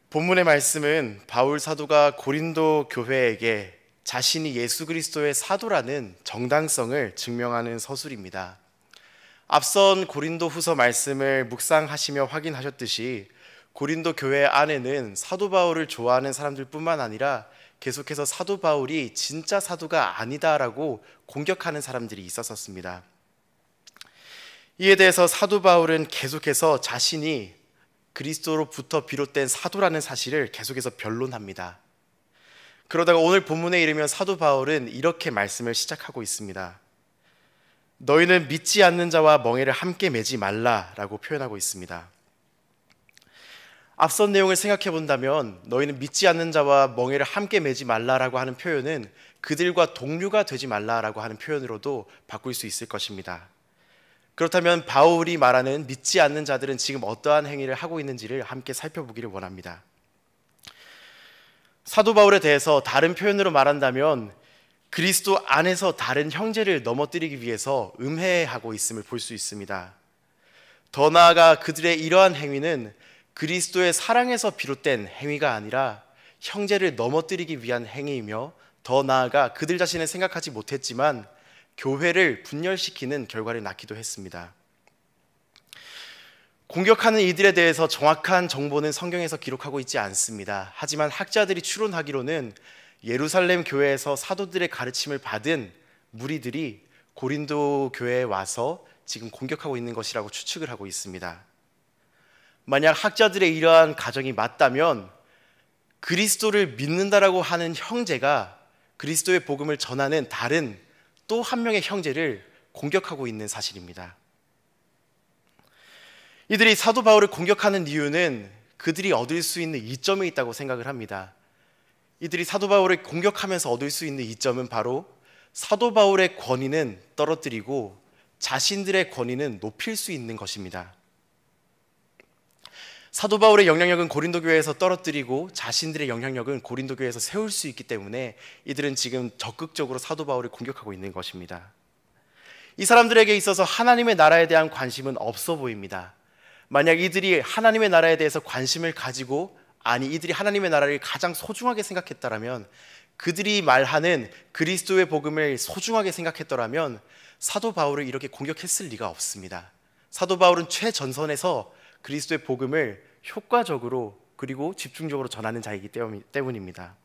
본문의 말씀은 바울 사도가 고린도 교회에게 자신이 예수 그리스도의 사도라는 정당성을 증명하는 서술입니다. 앞선 고린도 후서 말씀을 묵상하시며 확인하셨듯이 고린도 교회 안에는 사도 바울을 좋아하는 사람들 뿐만 아니라 계속해서 사도 바울이 진짜 사도가 아니다라고 공격하는 사람들이 있었습니다. 이에 대해서 사도 바울은 계속해서 자신이 그리스도로부터 비롯된 사도라는 사실을 계속해서 변론합니다. 그러다가 오늘 본문에 이르면 사도 바울은 이렇게 말씀을 시작하고 있습니다. 너희는 믿지 않는 자와 멍에를 함께 매지 말라라고 표현하고 있습니다. 앞선 내용을 생각해 본다면 너희는 믿지 않는 자와 멍에를 함께 매지 말라라고 하는 표현은 그들과 동류가 되지 말라라고 하는 표현으로도 바꿀 수 있을 것입니다. 그렇다면 바울이 말하는 믿지 않는 자들은 지금 어떠한 행위를 하고 있는지를 함께 살펴보기를 원합니다. 사도 바울에 대해서 다른 표현으로 말한다면 그리스도 안에서 다른 형제를 넘어뜨리기 위해서 음해하고 있음을 볼 수 있습니다. 더 나아가 그들의 이러한 행위는 그리스도의 사랑에서 비롯된 행위가 아니라 형제를 넘어뜨리기 위한 행위이며, 더 나아가 그들 자신은 생각하지 못했지만 교회를 분열시키는 결과를 낳기도 했습니다. 공격하는 이들에 대해서 정확한 정보는 성경에서 기록하고 있지 않습니다. 하지만 학자들이 추론하기로는 예루살렘 교회에서 사도들의 가르침을 받은 무리들이 고린도 교회에 와서 지금 공격하고 있는 것이라고 추측을 하고 있습니다. 만약 학자들의 이러한 가정이 맞다면 그리스도를 믿는다라고 하는 형제가 그리스도의 복음을 전하는 다른 또 한 명의 형제를 공격하고 있는 사실입니다. 이들이 사도 바울을 공격하는 이유는 그들이 얻을 수 있는 이점에 있다고 생각을 합니다. 이들이 사도 바울을 공격하면서 얻을 수 있는 이점은 바로 사도 바울의 권위는 떨어뜨리고 자신들의 권위는 높일 수 있는 것입니다. 사도 바울의 영향력은 고린도 교회에서 떨어뜨리고 자신들의 영향력은 고린도 교회에서 세울 수 있기 때문에 이들은 지금 적극적으로 사도 바울을 공격하고 있는 것입니다. 이 사람들에게 있어서 하나님의 나라에 대한 관심은 없어 보입니다. 만약 이들이 하나님의 나라에 대해서 관심을 가지고, 이들이 하나님의 나라를 가장 소중하게 생각했다라면, 그들이 말하는 그리스도의 복음을 소중하게 생각했더라면 사도 바울을 이렇게 공격했을 리가 없습니다. 사도 바울은 최전선에서 그리스도의 복음을 효과적으로 그리고 집중적으로 전하는 자이기 때문입니다.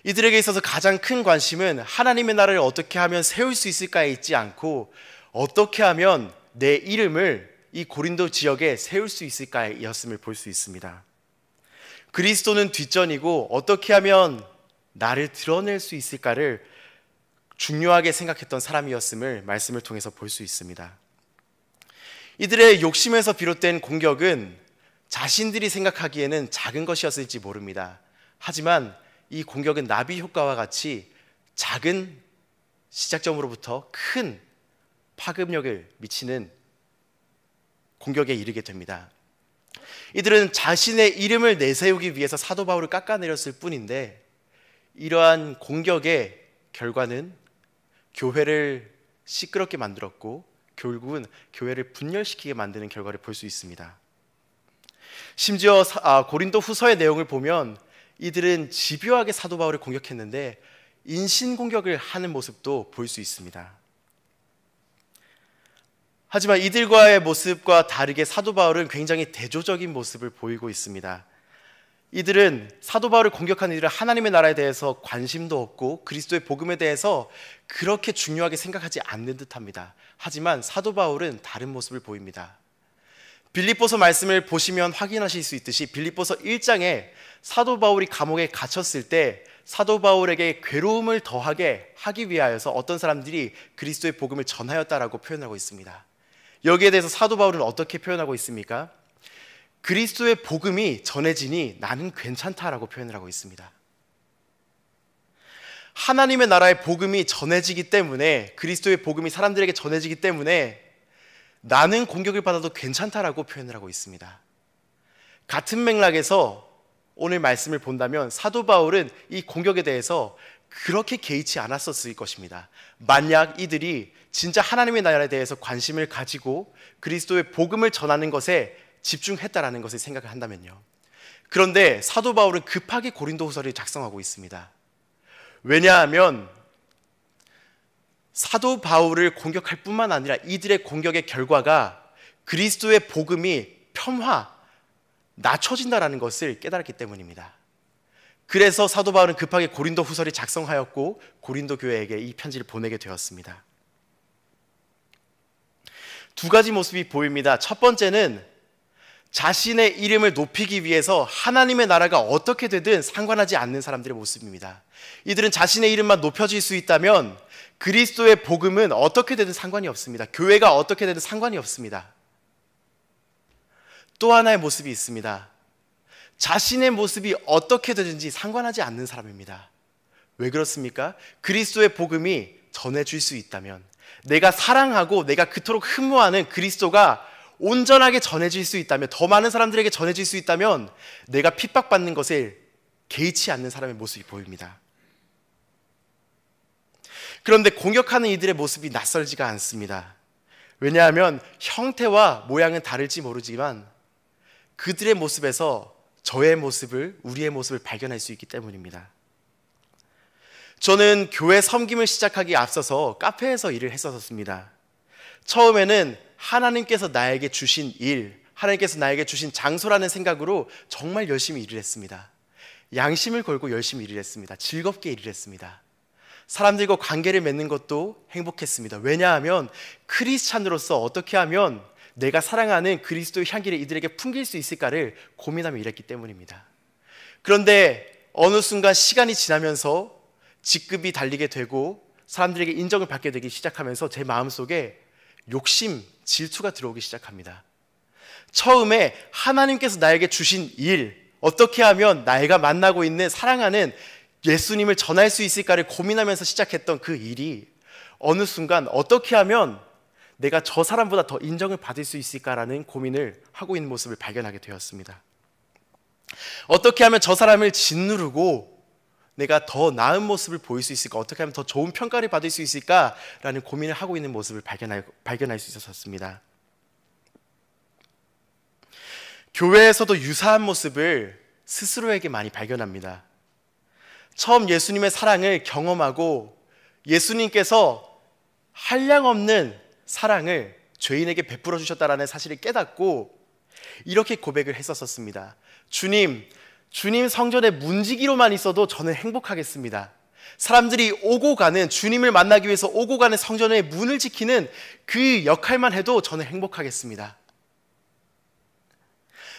이들에게 있어서 가장 큰 관심은 하나님의 나라를 어떻게 하면 세울 수 있을까에 있지 않고 어떻게 하면 내 이름을 이 고린도 지역에 세울 수 있을까였음을 볼 수 있습니다. 그리스도는 뒷전이고 어떻게 하면 나를 드러낼 수 있을까를 중요하게 생각했던 사람이었음을 말씀을 통해서 볼 수 있습니다. 이들의 욕심에서 비롯된 공격은 자신들이 생각하기에는 작은 것이었을지 모릅니다. 하지만 이 공격은 나비 효과와 같이 작은 시작점으로부터 큰 파급력을 미치는 공격에 이르게 됩니다. 이들은 자신의 이름을 내세우기 위해서 사도 바울을 깎아내렸을 뿐인데, 이러한 공격의 결과는 교회를 시끄럽게 만들었고 결국은 교회를 분열시키게 만드는 결과를 볼 수 있습니다. 심지어 고린도 후서의 내용을 보면 이들은 집요하게 사도 바울을 공격했는데 인신공격을 하는 모습도 볼 수 있습니다. 하지만 이들과의 모습과 다르게 사도 바울은 굉장히 대조적인 모습을 보이고 있습니다. 이들은 사도 바울을 공격하는 이들은 하나님의 나라에 대해서 관심도 없고 그리스도의 복음에 대해서 그렇게 중요하게 생각하지 않는 듯합니다. 하지만 사도 바울은 다른 모습을 보입니다. 빌립보서 말씀을 보시면 확인하실 수 있듯이 빌립보서 1장에 사도 바울이 감옥에 갇혔을 때 사도 바울에게 괴로움을 더하게 하기 위하여서 어떤 사람들이 그리스도의 복음을 전하였다라고 표현하고 있습니다. 여기에 대해서 사도 바울은 어떻게 표현하고 있습니까? 그리스도의 복음이 전해지니 나는 괜찮다라고 표현을 하고 있습니다. 하나님의 나라의 복음이 전해지기 때문에, 그리스도의 복음이 사람들에게 전해지기 때문에 나는 공격을 받아도 괜찮다라고 표현을 하고 있습니다. 같은 맥락에서 오늘 말씀을 본다면 사도 바울은 이 공격에 대해서 그렇게 개의치 않았었을 것입니다. 만약 이들이 진짜 하나님의 나라에 대해서 관심을 가지고 그리스도의 복음을 전하는 것에 집중했다라는 것을 생각을 한다면요. 그런데 사도 바울은 급하게 고린도후서를 작성하고 있습니다. 왜냐하면 사도 바울을 공격할 뿐만 아니라 이들의 공격의 결과가 그리스도의 복음이 낮춰진다라는 것을 깨달았기 때문입니다. 그래서 사도 바울은 급하게 고린도후서를 작성하였고 고린도 교회에게 이 편지를 보내게 되었습니다. 두 가지 모습이 보입니다. 첫 번째는 자신의 이름을 높이기 위해서 하나님의 나라가 어떻게 되든 상관하지 않는 사람들의 모습입니다. 이들은 자신의 이름만 높여질 수 있다면 그리스도의 복음은 어떻게 되든 상관이 없습니다. 교회가 어떻게 되든 상관이 없습니다. 또 하나의 모습이 있습니다. 자신의 모습이 어떻게 되든지 상관하지 않는 사람입니다. 왜 그렇습니까? 그리스도의 복음이 전해질 수 있다면, 내가 사랑하고 내가 그토록 흠모하는 그리스도가 온전하게 전해질 수 있다면, 더 많은 사람들에게 전해질 수 있다면 내가 핍박받는 것을 개의치 않는 사람의 모습이 보입니다. 그런데 공격하는 이들의 모습이 낯설지가 않습니다. 왜냐하면 형태와 모양은 다를지 모르지만 그들의 모습에서 저의 모습을, 우리의 모습을 발견할 수 있기 때문입니다. 저는 교회 섬김을 시작하기에 앞서서 카페에서 일을 했었습니다. 처음에는 하나님께서 나에게 주신 일, 하나님께서 나에게 주신 장소라는 생각으로 정말 열심히 일을 했습니다. 양심을 걸고 열심히 일을 했습니다. 즐겁게 일을 했습니다. 사람들과 관계를 맺는 것도 행복했습니다. 왜냐하면 크리스찬으로서 어떻게 하면 내가 사랑하는 그리스도의 향기를 이들에게 풍길 수 있을까를 고민하며 일했기 때문입니다. 그런데 어느 순간 시간이 지나면서 직급이 달리게 되고 사람들에게 인정을 받게 되기 시작하면서 제 마음속에 욕심, 질투가 들어오기 시작합니다. 처음에 하나님께서 나에게 주신 일, 어떻게 하면 내가 만나고 있는 사랑하는 예수님을 전할 수 있을까를 고민하면서 시작했던 그 일이 어느 순간 어떻게 하면 내가 저 사람보다 더 인정을 받을 수 있을까라는 고민을 하고 있는 모습을 발견하게 되었습니다. 어떻게 하면 저 사람을 짓누르고 내가 더 나은 모습을 보일 수 있을까? 어떻게 하면 더 좋은 평가를 받을 수 있을까라는 고민을 하고 있는 모습을 발견할 수 있었습니다. 교회에서도 유사한 모습을 스스로에게 많이 발견합니다. 처음 예수님의 사랑을 경험하고 예수님께서 한량없는 사랑을 죄인에게 베풀어 주셨다라는 사실을 깨닫고 이렇게 고백을 했었습니다. 주님 성전에 문지기로만 있어도 저는 행복하겠습니다. 사람들이 오고 가는, 주님을 만나기 위해서 오고 가는 성전의 문을 지키는 그 역할만 해도 저는 행복하겠습니다.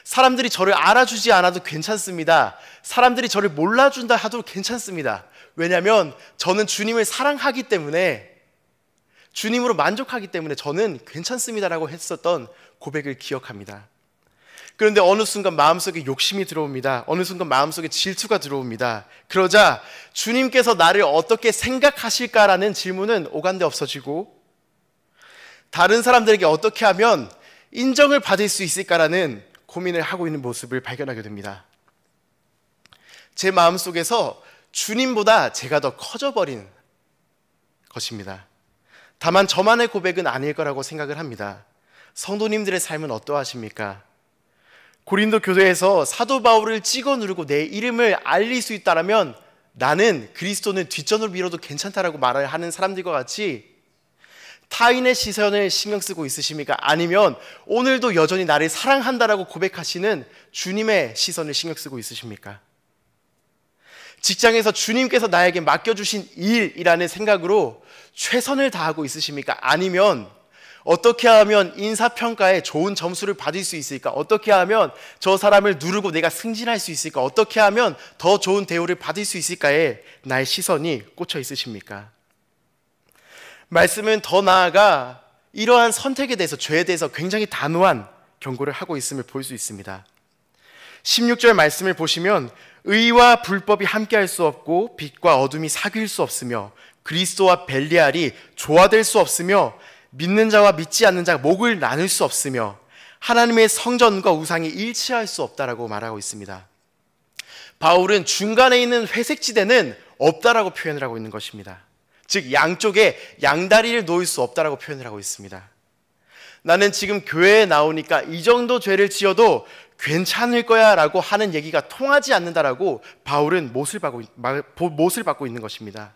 사람들이 저를 알아주지 않아도 괜찮습니다. 사람들이 저를 몰라준다 하도 괜찮습니다. 왜냐하면 저는 주님을 사랑하기 때문에, 주님으로 만족하기 때문에 저는 괜찮습니다라고 했었던 고백을 기억합니다. 그런데 어느 순간 마음속에 욕심이 들어옵니다. 어느 순간 마음속에 질투가 들어옵니다. 그러자 주님께서 나를 어떻게 생각하실까라는 질문은 오간데 없어지고, 다른 사람들에게 어떻게 하면 인정을 받을 수 있을까라는 고민을 하고 있는 모습을 발견하게 됩니다. 제 마음속에서 주님보다 제가 더 커져버린 것입니다. 다만 저만의 고백은 아닐 거라고 생각을 합니다. 성도님들의 삶은 어떠하십니까? 고린도 교회에서 사도 바울을 찍어 누르고 내 이름을 알릴 수 있다면 나는 그리스도는 뒷전으로 밀어도 괜찮다라고 말을 하는 사람들과 같이 타인의 시선을 신경 쓰고 있으십니까? 아니면 오늘도 여전히 나를 사랑한다라고 고백하시는 주님의 시선을 신경 쓰고 있으십니까? 직장에서 주님께서 나에게 맡겨주신 일이라는 생각으로 최선을 다하고 있으십니까? 아니면 어떻게 하면 인사평가에 좋은 점수를 받을 수 있을까? 어떻게 하면 저 사람을 누르고 내가 승진할 수 있을까? 어떻게 하면 더 좋은 대우를 받을 수 있을까에 나의 시선이 꽂혀 있으십니까? 말씀은 더 나아가 이러한 선택에 대해서, 죄에 대해서 굉장히 단호한 경고를 하고 있음을 볼 수 있습니다. 16절 말씀을 보시면 의와 불법이 함께할 수 없고 빛과 어둠이 사귈 수 없으며 그리스도와 벨리알이 조화될 수 없으며 믿는 자와 믿지 않는 자가 목을 나눌 수 없으며 하나님의 성전과 우상이 일치할 수 없다라고 말하고 있습니다. 바울은 중간에 있는 회색지대는 없다라고 표현을 하고 있는 것입니다. 즉 양쪽에 양다리를 놓을 수 없다라고 표현을 하고 있습니다. 나는 지금 교회에 나오니까 이 정도 죄를 지어도 괜찮을 거야 라고 하는 얘기가 통하지 않는다라고 바울은 못을 받고 있는 것입니다.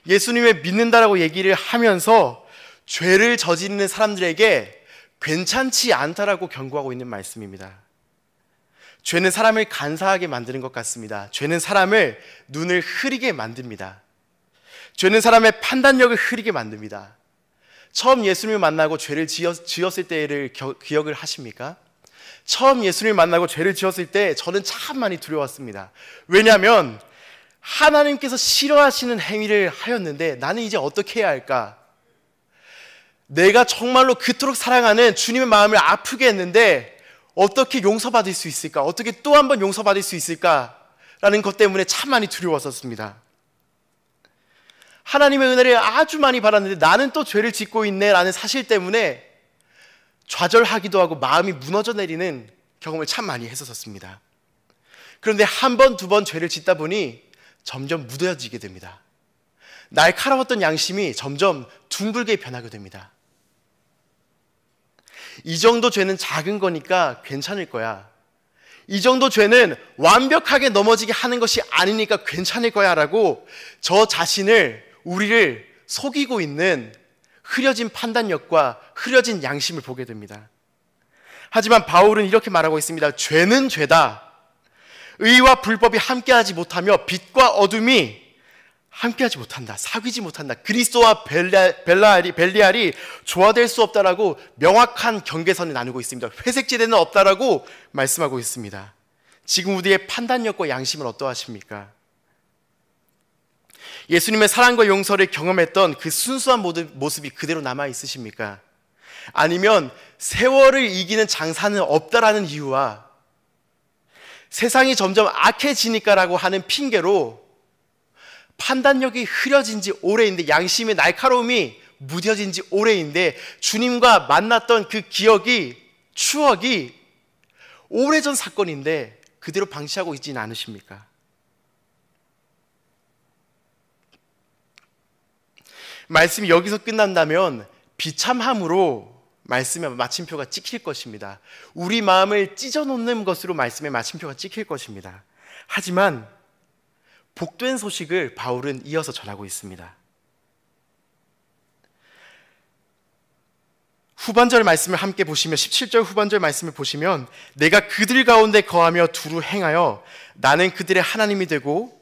예수님을 믿는다라고 얘기를 하면서 죄를 저지르는 사람들에게 괜찮지 않다라고 경고하고 있는 말씀입니다. 죄는 사람을 간사하게 만드는 것 같습니다. 죄는 사람을 눈을 흐리게 만듭니다. 죄는 사람의 판단력을 흐리게 만듭니다. 처음 예수님을 만나고 죄를 지었을 때를 기억을 하십니까? 처음 예수님을 만나고 죄를 지었을 때 저는 참 많이 두려웠습니다. 왜냐하면 하나님께서 싫어하시는 행위를 하였는데 나는 이제 어떻게 해야 할까? 내가 정말로 그토록 사랑하는 주님의 마음을 아프게 했는데 어떻게 용서받을 수 있을까? 어떻게 또 한 번 용서받을 수 있을까? 라는 것 때문에 참 많이 두려웠었습니다. 하나님의 은혜를 아주 많이 받았는데 나는 또 죄를 짓고 있네 라는 사실 때문에 좌절하기도 하고 마음이 무너져 내리는 경험을 참 많이 했었습니다. 그런데 한 번, 두 번 죄를 짓다 보니 점점 무뎌지게 됩니다. 날카로웠던 양심이 점점 둥글게 변하게 됩니다. 이 정도 죄는 작은 거니까 괜찮을 거야. 이 정도 죄는 완벽하게 넘어지게 하는 것이 아니니까 괜찮을 거야 라고 저 자신을, 우리를 속이고 있는 흐려진 판단력과 흐려진 양심을 보게 됩니다. 하지만 바울은 이렇게 말하고 있습니다. 죄는 죄다. 의와 불법이 함께하지 못하며 빛과 어둠이 함께하지 못한다. 사귀지 못한다. 그리스도와 벨리알이 조화될 수 없다라고 명확한 경계선을 나누고 있습니다. 회색지대는 없다라고 말씀하고 있습니다. 지금 우리의 판단력과 양심은 어떠하십니까? 예수님의 사랑과 용서를 경험했던 그 순수한 모습이 그대로 남아 있으십니까? 아니면 세월을 이기는 장사는 없다라는 이유와 세상이 점점 악해지니까라고 하는 핑계로 판단력이 흐려진 지 오래인데, 양심의 날카로움이 무뎌진 지 오래인데 주님과 만났던 그 추억이 오래전 사건인데 그대로 방치하고 있지는 않으십니까? 말씀이 여기서 끝난다면 비참함으로 말씀의 마침표가 찍힐 것입니다. 우리 마음을 찢어놓는 것으로 말씀의 마침표가 찍힐 것입니다. 하지만 복된 소식을 바울은 이어서 전하고 있습니다. 후반절 말씀을 함께 보시면 17절 후반절 말씀을 보시면 내가 그들 가운데 거하며 두루 행하여 나는 그들의 하나님이 되고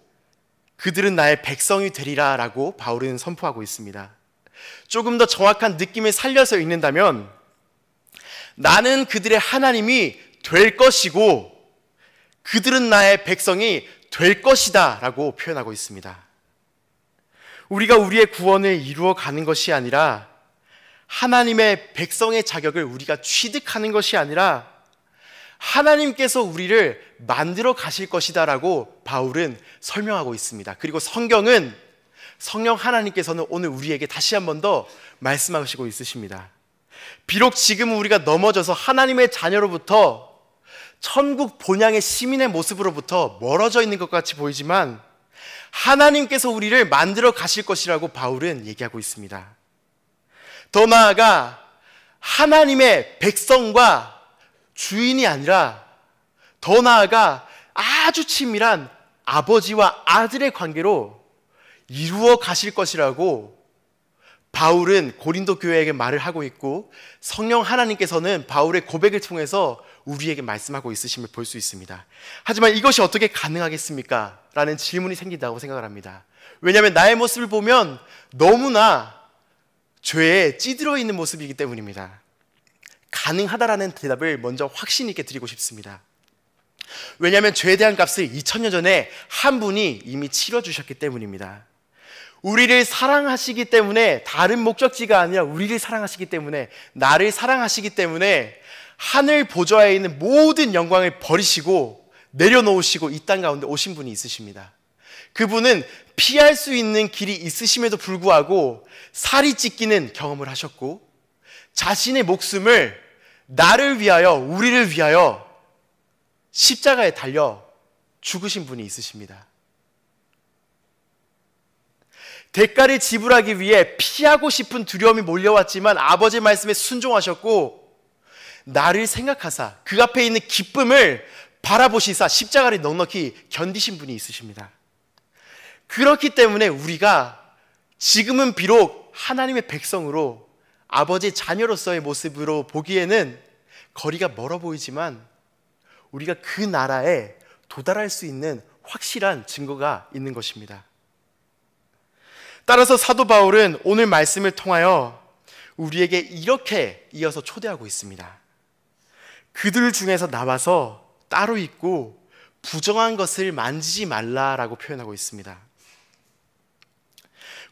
그들은 나의 백성이 되리라 라고 바울은 선포하고 있습니다. 조금 더 정확한 느낌을 살려서 읽는다면 나는 그들의 하나님이 될 것이고 그들은 나의 백성이 될 것이다 라고 표현하고 있습니다. 우리가 우리의 구원을 이루어 가는 것이 아니라 하나님의 백성의 자격을 우리가 취득하는 것이 아니라 하나님께서 우리를 만들어 가실 것이다 라고 바울은 설명하고 있습니다. 그리고 성경은 성령 하나님께서는 오늘 우리에게 다시 한 번 더 말씀하시고 있으십니다. 비록 지금 우리가 넘어져서 하나님의 자녀로부터 천국 본향의 시민의 모습으로부터 멀어져 있는 것 같이 보이지만 하나님께서 우리를 만들어 가실 것이라고 바울은 얘기하고 있습니다. 더 나아가 하나님의 백성과 주인이 아니라 더 나아가 아주 친밀한 아버지와 아들의 관계로 이루어 가실 것이라고 바울은 고린도 교회에게 말을 하고 있고 성령 하나님께서는 바울의 고백을 통해서 우리에게 말씀하고 있으심을 볼 수 있습니다. 하지만 이것이 어떻게 가능하겠습니까? 라는 질문이 생긴다고 생각을 합니다. 왜냐하면 나의 모습을 보면 너무나 죄에 찌들어 있는 모습이기 때문입니다. 가능하다라는 대답을 먼저 확신 있게 드리고 싶습니다. 왜냐하면 죄에 대한 값을 2000년 전에 한 분이 이미 치러주셨기 때문입니다. 우리를 사랑하시기 때문에, 다른 목적지가 아니라 우리를 사랑하시기 때문에, 나를 사랑하시기 때문에 하늘 보좌에 있는 모든 영광을 버리시고 내려놓으시고 이 땅 가운데 오신 분이 있으십니다. 그분은 피할 수 있는 길이 있으심에도 불구하고 살이 찢기는 경험을 하셨고 자신의 목숨을 나를 위하여, 우리를 위하여 십자가에 달려 죽으신 분이 있으십니다. 대가를 지불하기 위해 피하고 싶은 두려움이 몰려왔지만 아버지의 말씀에 순종하셨고 나를 생각하사 그 앞에 있는 기쁨을 바라보시사 십자가를 넉넉히 견디신 분이 있으십니다. 그렇기 때문에 우리가 지금은 비록 하나님의 백성으로 아버지의 자녀로서의 모습으로 보기에는 거리가 멀어 보이지만 우리가 그 나라에 도달할 수 있는 확실한 증거가 있는 것입니다. 따라서 사도 바울은 오늘 말씀을 통하여 우리에게 이렇게 이어서 초대하고 있습니다. 그들 중에서 나와서 따로 있고 부정한 것을 만지지 말라라고 표현하고 있습니다.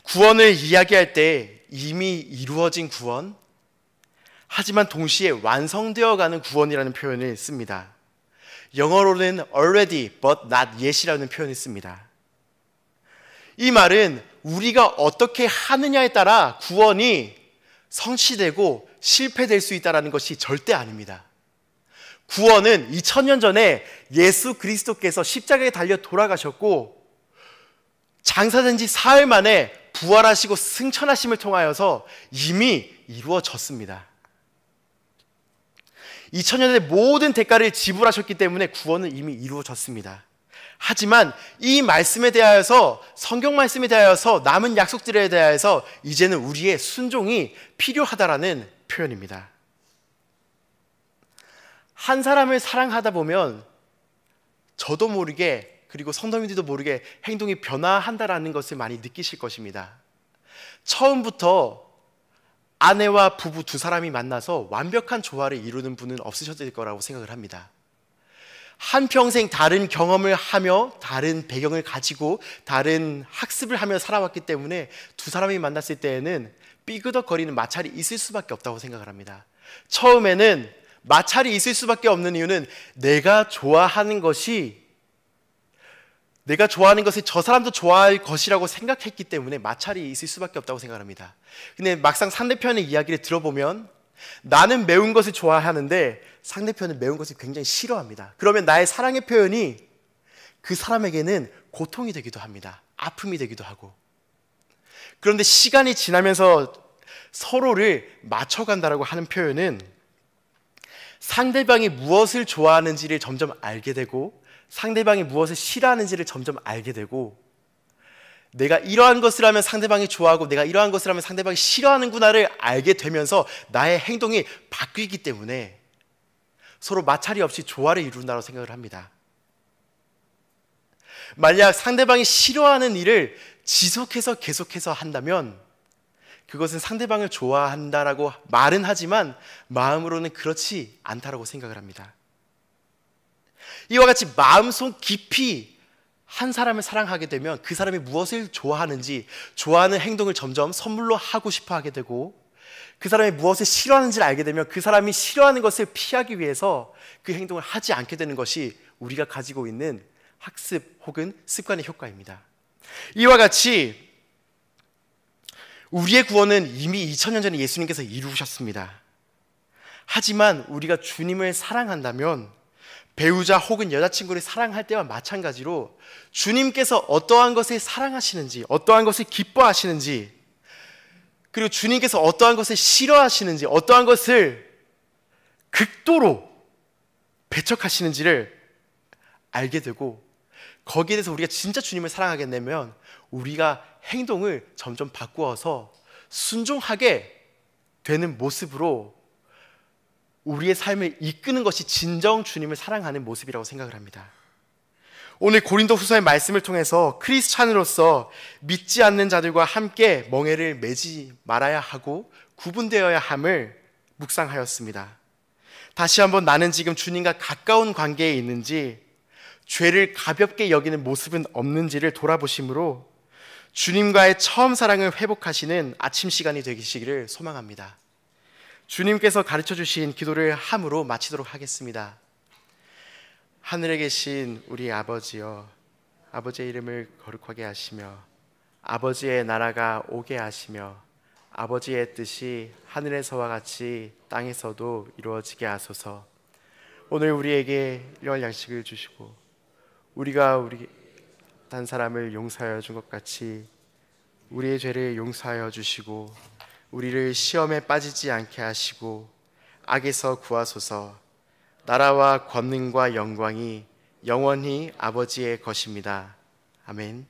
구원을 이야기할 때 이미 이루어진 구원, 하지만 동시에 완성되어 가는 구원이라는 표현을 씁니다. 영어로는 already but not yet이라는 표현을 씁니다. 이 말은 우리가 어떻게 하느냐에 따라 구원이 성취되고 실패될 수 있다는 것이 절대 아닙니다. 구원은 2000년 전에 예수 그리스도께서 십자가에 달려 돌아가셨고 장사된 지 사흘 만에 부활하시고 승천하심을 통하여서 이미 이루어졌습니다. 2000년의 모든 대가를 지불하셨기 때문에 구원은 이미 이루어졌습니다. 하지만 이 말씀에 대하여서, 성경 말씀에 대하여서, 남은 약속들에 대하여서 이제는 우리의 순종이 필요하다라는 표현입니다. 한 사람을 사랑하다 보면 저도 모르게, 그리고 성도님들도 모르게 행동이 변화한다라는 것을 많이 느끼실 것입니다. 처음부터 아내와 부부 두 사람이 만나서 완벽한 조화를 이루는 분은 없으셨을 거라고 생각을 합니다. 한평생 다른 경험을 하며 다른 배경을 가지고 다른 학습을 하며 살아왔기 때문에 두 사람이 만났을 때에는 삐그덕거리는 마찰이 있을 수밖에 없다고 생각을 합니다. 처음에는 마찰이 있을 수밖에 없는 이유는 내가 좋아하는 것이 저 사람도 좋아할 것이라고 생각했기 때문에 마찰이 있을 수밖에 없다고 생각합니다. 근데 막상 상대편의 이야기를 들어보면 나는 매운 것을 좋아하는데 상대편은 매운 것을 굉장히 싫어합니다. 그러면 나의 사랑의 표현이 그 사람에게는 고통이 되기도 합니다. 아픔이 되기도 하고. 그런데 시간이 지나면서 서로를 맞춰간다라고 하는 표현은 상대방이 무엇을 좋아하는지를 점점 알게 되고 상대방이 무엇을 싫어하는지를 점점 알게 되고 내가 이러한 것을 하면 상대방이 좋아하고 내가 이러한 것을 하면 상대방이 싫어하는구나를 알게 되면서 나의 행동이 바뀌기 때문에 서로 마찰이 없이 조화를 이룬다고 생각을 합니다. 만약 상대방이 싫어하는 일을 지속해서 계속해서 한다면 그것은 상대방을 좋아한다라고 말은 하지만 마음으로는 그렇지 않다라고 생각을 합니다. 이와 같이 마음속 깊이 한 사람을 사랑하게 되면 그 사람이 무엇을 좋아하는지, 좋아하는 행동을 점점 선물로 하고 싶어 하게 되고 그 사람이 무엇을 싫어하는지를 알게 되면 그 사람이 싫어하는 것을 피하기 위해서 그 행동을 하지 않게 되는 것이 우리가 가지고 있는 학습 혹은 습관의 효과입니다. 이와 같이 우리의 구원은 이미 2000년 전에 예수님께서 이루셨습니다. 하지만 우리가 주님을 사랑한다면 배우자 혹은 여자친구를 사랑할 때와 마찬가지로 주님께서 어떠한 것을 사랑하시는지, 어떠한 것을 기뻐하시는지, 그리고 주님께서 어떠한 것을 싫어하시는지, 어떠한 것을 극도로 배척하시는지를 알게 되고 거기에 대해서 우리가 진짜 주님을 사랑하게 되면 우리가 행동을 점점 바꾸어서 순종하게 되는 모습으로 우리의 삶을 이끄는 것이 진정 주님을 사랑하는 모습이라고 생각을 합니다. 오늘 고린도 후서의 말씀을 통해서 크리스찬으로서 믿지 않는 자들과 함께 멍에를 매지 말아야 하고 구분되어야 함을 묵상하였습니다. 다시 한번 나는 지금 주님과 가까운 관계에 있는지 죄를 가볍게 여기는 모습은 없는지를 돌아보심으로 주님과의 처음 사랑을 회복하시는 아침 시간이 되시기를 소망합니다. 주님께서 가르쳐 주신 기도를 함으로 마치도록 하겠습니다. 하늘에 계신 우리 아버지여, 아버지의 이름을 거룩하게 하시며 아버지의 나라가 오게 하시며 아버지의 뜻이 하늘에서와 같이 땅에서도 이루어지게 하소서. 오늘 우리에게 이런 양식을 주시고 우리가 단 사람을 용서하여 준 것 같이 우리의 죄를 용서하여 주시고 우리를 시험에 빠지지 않게 하시고 악에서 구하소서. 나라와 권능과 영광이 영원히 아버지의 것입니다. 아멘.